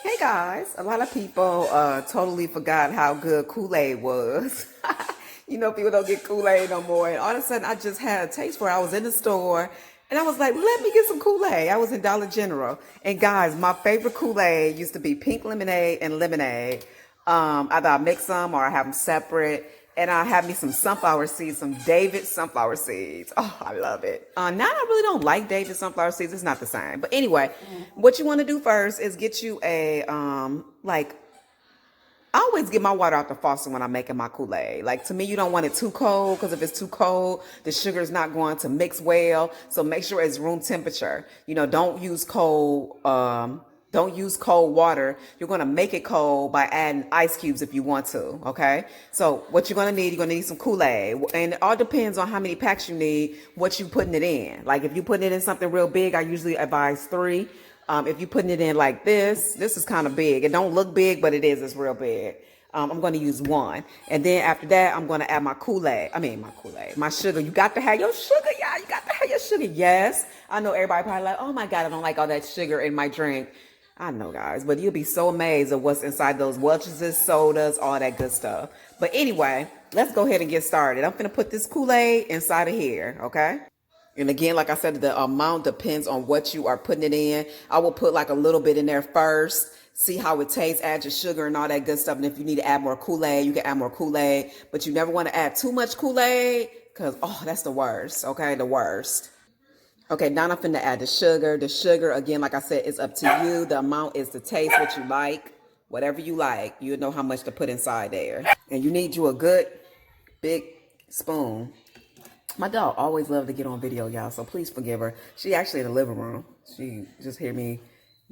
Hey guys, a lot of people totally forgot how good Kool-Aid was. You know, people don't get Kool-Aid no more. And all of a sudden, I just had a taste for it. I was in the store and I was like, let me get some Kool-Aid. I was in Dollar General. And guys, my favorite Kool-Aid used to be pink lemonade and lemonade. Either I mix them or I have them separate. And I have me some sunflower seeds, some David sunflower seeds. Oh, I love it. Now I really don't like David sunflower seeds. It's not the same. But anyway, what you want to do first is get you a, I always get my water out the faucet when I'm making my Kool-Aid. Like, to me, you don't want it too cold because if it's too cold, the sugar is not going to mix well. So make sure it's room temperature. You know, don't use cold water. You're going to make it cold by adding ice cubes if you want to, okay? So what you're going to need some Kool-Aid. And it all depends on how many packs you need, what you putting it in. Like, if you're putting it in something real big, I usually advise 3. If you're putting it in like this is kind of big. It don't look big, but it's real big. I'm going to use 1. And then after that, I'm going to add my Kool-Aid. My sugar. You got to have your sugar, y'all. You got to have your sugar. Yes. I know everybody probably like, oh my God, I don't like all that sugar in my drink. I know, guys, but you'll be so amazed at what's inside those Welch's, sodas, all that good stuff. But anyway, let's go ahead and get started. I'm going to put this Kool-Aid inside of here, okay? And again, like I said, the amount depends on what you are putting it in. I will put like a little bit in there first, see how it tastes, add your sugar and all that good stuff. And if you need to add more Kool-Aid, you can add more Kool-Aid. But you never want to add too much Kool-Aid because, oh, that's the worst, okay? The worst. Okay, now I'm finna add the sugar. The sugar, again, like I said, is up to you. The amount is to taste what you like. Whatever you like, you know how much to put inside there. And you need you a good big spoon. My dog always loved to get on video, y'all, so please forgive her. She actually in the living room. She just hear me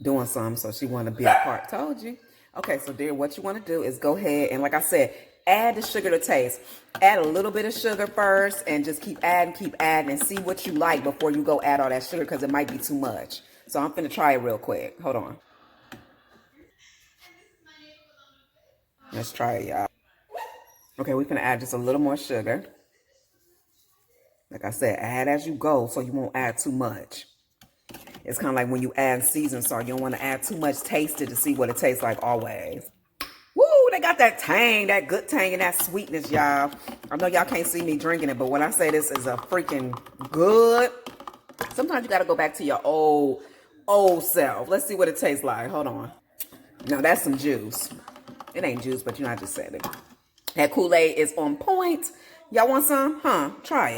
doing something, so she want to be a part. Told you. Okay, so dear, what you want to do is go ahead and, like I said, add the sugar to taste. Add a little bit of sugar first and just keep adding and see what you like before you go add all that sugar because it might be too much. So I'm finna try it real quick. Hold on. Let's try it, y'all. Okay, we're gonna add just a little more sugar. Like I said, add as you go so you won't add too much. It's kind of like when you add seasoned salt. You don't want to add too much taste to see what it tastes like always. Woo, they got that tang, that good tang and that sweetness, y'all. I know y'all can't see me drinking it, but when I say this is a freaking good, sometimes you got to go back to your old self. Let's see what it tastes like. Hold on. Now, that's some juice. It ain't juice, but you know, I just said it. That Kool-Aid is on point. Y'all want some? Huh? Try